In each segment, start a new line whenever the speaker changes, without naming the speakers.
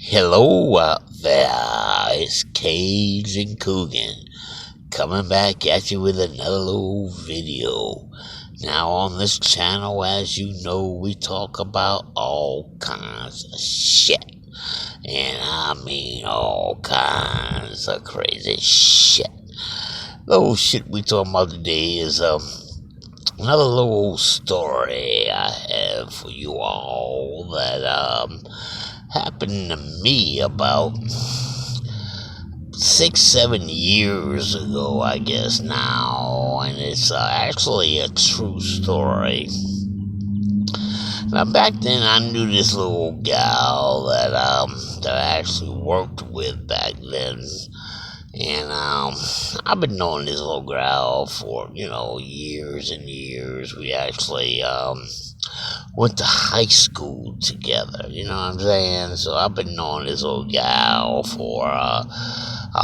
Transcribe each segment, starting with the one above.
Hello out there, it's Cajun Coogan coming back at you with another little video. Now, on this channel, as you know, we talk about all kinds of shit. And I mean all kinds of crazy shit. Little shit we talking about today is another little story I have for you all that happened to me about 6, 7 years ago, I guess now, and it's actually a true story. Now, back then, I knew this little gal that I actually worked with back then, and I've been knowing this little gal for years and years. We actually went to high school together. You know what I'm saying? So I've been knowing this little gal for a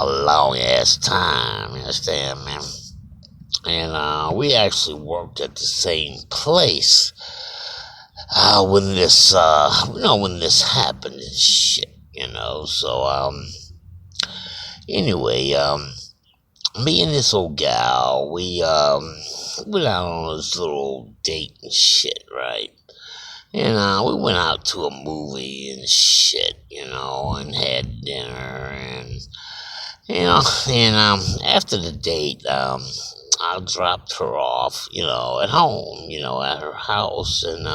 long ass time. You understand, man? And we actually worked at the same place when this happened and shit. So anyway, me and this old gal, we went out on this little date and shit, right? And we went out to a movie and shit, and had dinner and after the date, I dropped her off, at home, at her house, and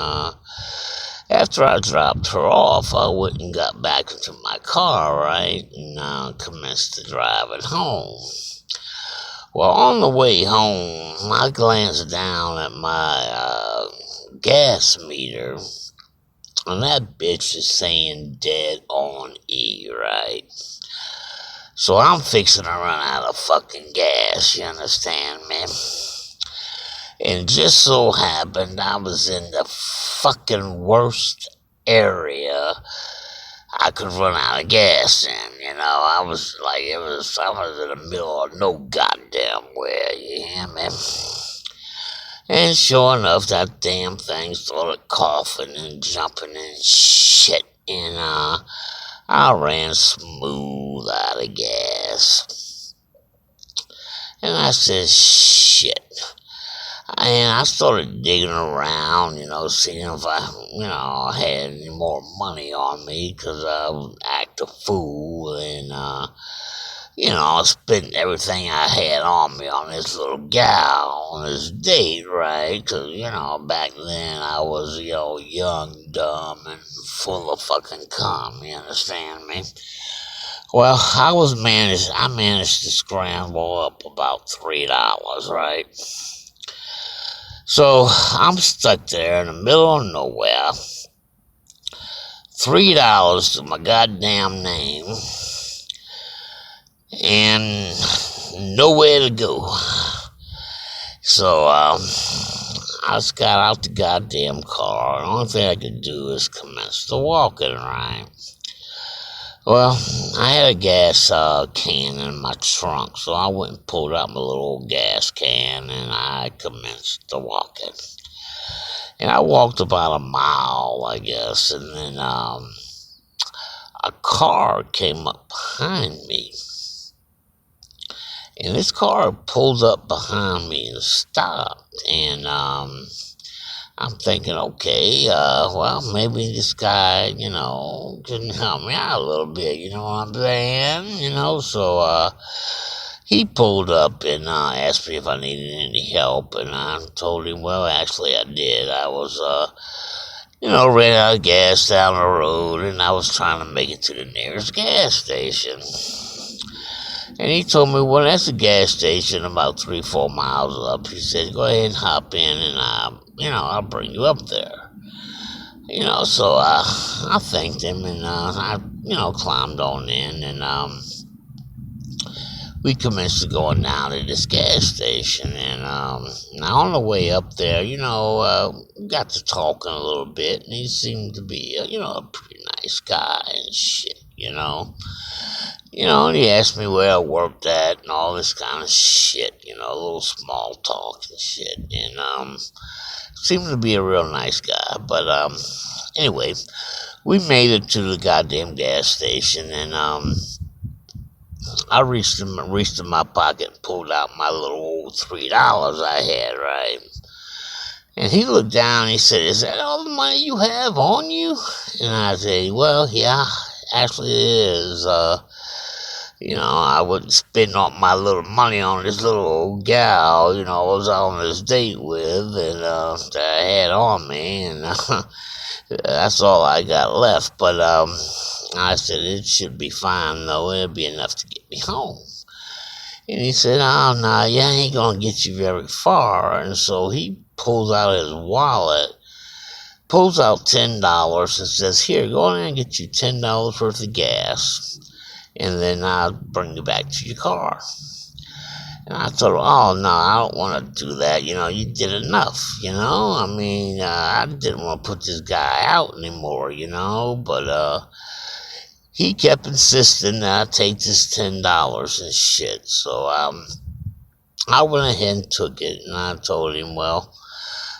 after I dropped her off, I went and got back into my car, right, and commenced to driving home. Well, on the way home, I glanced down at my gas meter, and that bitch is saying dead on E, right? So I'm fixing to run out of fucking gas, you understand, man? And just so happened I was in the fucking worst area I could run out of gas in, I was in the middle of no goddamn where, you hear me? And sure enough, that damn thing started coughing and jumping and shit. And I ran smooth out of gas. And I said, shit. And I started digging around, seeing if I had any more money on me, because I would act a fool, and I spent everything I had on me on this little gal on this date, right? Because, back then I was, young, dumb, and full of fucking cum, you understand me? Well, I managed to scramble up about $3, right? So I'm stuck there in the middle of nowhere. $3 to my goddamn name. And nowhere to go. So I just got out the goddamn car. The only thing I could do is commence to walking, right? Well, I had a gas can in my trunk, so I went and pulled out my little gas can, and I commenced to walking. And I walked about a mile, I guess, and then a car came up behind me. And this car pulled up behind me and stopped. And I'm thinking, okay, well, maybe this guy, can help me out a little bit, you know what I'm saying? So he pulled up and asked me if I needed any help. And I told him, well, actually, I did. I was, ran out of gas down the road, and I was trying to make it to the nearest gas station. And he told me, well, that's a gas station about 3-4 miles up. He said, go ahead and hop in, and I'll bring you up there. So I thanked him, and I climbed on in, and we commenced to going down to this gas station. And now on the way up there, got to talking a little bit, and he seemed to be, a pretty nice guy and shit, and he asked me where I worked at and all this kind of shit, a little small talk and shit. And seemed to be a real nice guy. But Anyway, we made it to the goddamn gas station, and I reached in my pocket and pulled out my little old $3 I had, right? And he looked down and he said, "Is that all the money you have on you?" And I said, "Well, yeah, actually it is. I wouldn't spend all my little money on this little old gal, I was on this date with and that I had on me, and that's all I got left. But I said, it should be fine, though. It'll be enough to get me home." And he said, "Oh, no, yeah, ain't gonna get you very far." And so he pulls out his wallet, pulls out $10, and says, "Here, go in and get you $10 worth of gas, and then I'll bring you back to your car." And I told him, "Oh, no, I don't want to do that. You did enough, I mean, I didn't want to put this guy out anymore, but he kept insisting that I take this $10 and shit. So I went ahead and took it, and I told him, "Well,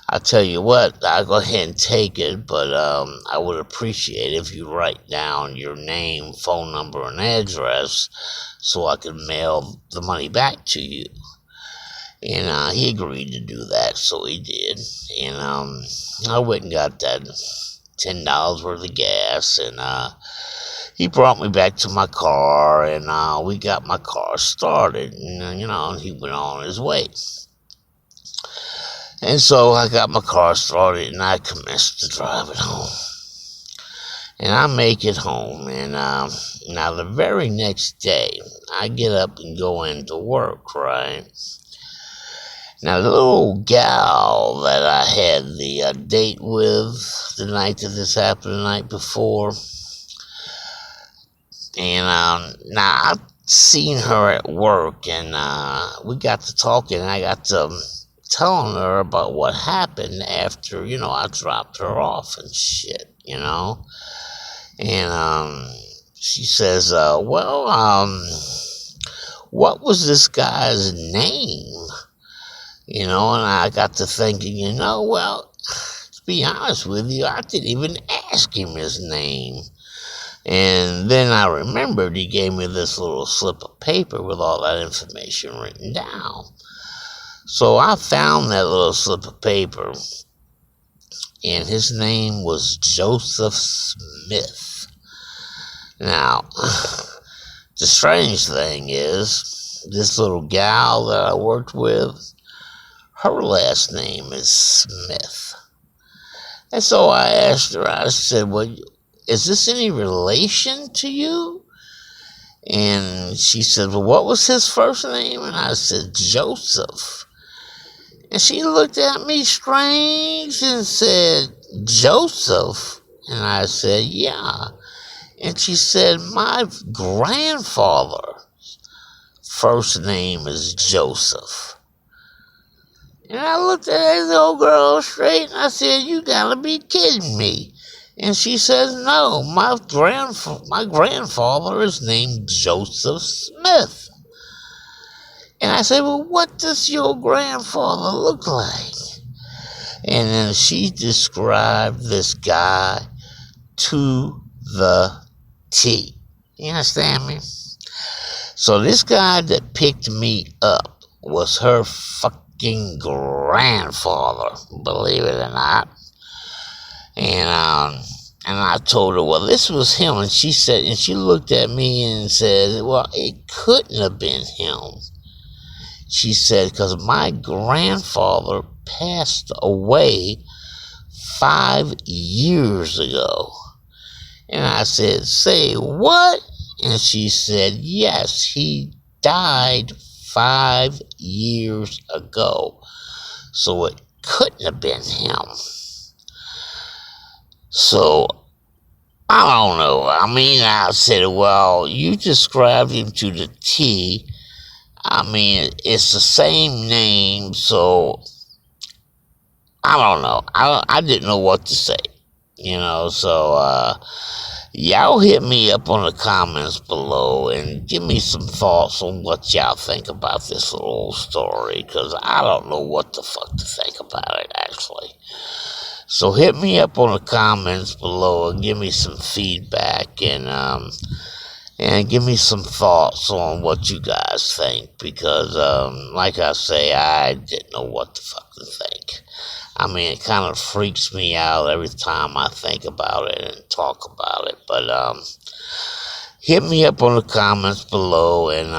I'll tell you what, I'll go ahead and take it, but I would appreciate it if you write down your name, phone number, and address so I can mail the money back to you." And he agreed to do that, so he did. And I went and got that $10 worth of gas, and he brought me back to my car, and we got my car started, and he went on his way. And so I got my car started, and I commenced to drive it home. And I make it home, and now the very next day, I get up and go into work, right? Now, the little gal that I had the date with the night that this happened, the night before, and now I've seen her at work, and we got to talking, and I got to telling her about what happened after, I dropped her off and shit, And she says, "Well, what was this guy's name?" And I got to thinking, well, to be honest with you, I didn't even ask him his name. And then I remembered he gave me this little slip of paper with all that information written down. So I found that little slip of paper, and his name was Joseph Smith. Now, the strange thing is, this little gal that I worked with, her last name is Smith. And so I asked her, I said, "Well, is this any relation to you?" And she said, "Well, what was his first name?" And I said, "Joseph." And she looked at me strange and said, "Joseph?" And I said, "Yeah." And she said, "My grandfather's first name is Joseph." And I looked at this old girl straight, and I said, "You gotta be kidding me." And she says, "No, my grandfather is named Joseph Smith." And I said, "Well, what does your grandfather look like?" And then she described this guy to the T. You understand me? So this guy that picked me up was her fucking grandfather, believe it or not. And I told her, "Well, this was him." And she said, and she looked at me and said, "Well, it couldn't have been him." She said, "Because my grandfather passed away 5 years ago." And I said, "Say what?" And she said, "Yes, he died 5 years ago. So it couldn't have been him." So, I don't know. I mean, I said, "Well, you described him to the T. I mean, it's the same name, so I don't know. I didn't know what to say, so y'all hit me up on the comments below and give me some thoughts on what y'all think about this little story, because I don't know what the fuck to think about it, actually. So hit me up on the comments below and give me some feedback and give me some thoughts on what you guys think because like I say, I didn't know what to fucking think. I mean, it kind of freaks me out every time I think about it and talk about it. But hit me up on the comments below and